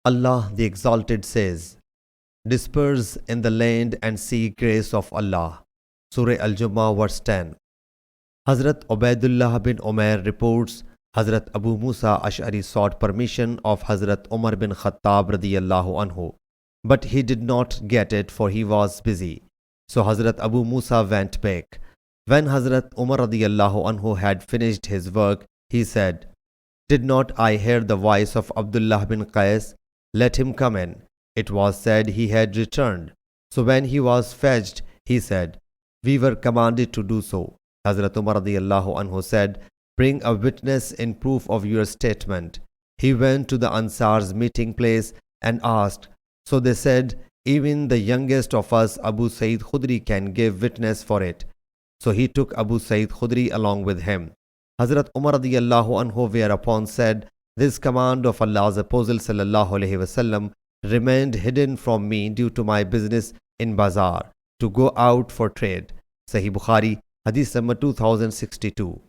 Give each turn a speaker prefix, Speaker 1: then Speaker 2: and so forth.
Speaker 1: Allah the Exalted says, "Disperse in the land and see grace of Allah." Surah Al-Jumu'ah verse 10. Hazrat Ubaidullah bin Umair reports Hazrat Abu Moosa Ash'ari sought permission of Hazrat Umar bin Khattab radiyallahu anhu, but he did not get it for he was busy. So Hazrat Abu Moosa went back. When Hazrat Umar radiyallahu anhu had finished his work, he said, "Did not I hear the voice of Abdullah bin Qais? Let him come in." It was said he had returned. So when he was fetched, he said, "We were commanded to do so." Hazrat Umar radiyallahu anhu said, "Bring a witness in proof of your statement." He went to the Ansar's meeting place and asked. So they said, "Even the youngest of us, Abu Sa'id Khudri, can give witness for it." So he took Abu Sa'id Khudri along with him. Hazrat Umar radiyallahu anhu whereupon said, "This command of Allah's Apostle sallallahu alaihi wasallam remained hidden from me due to my business in bazaar, to go out for trade." Sahih Bukhari, Hadith number 2062.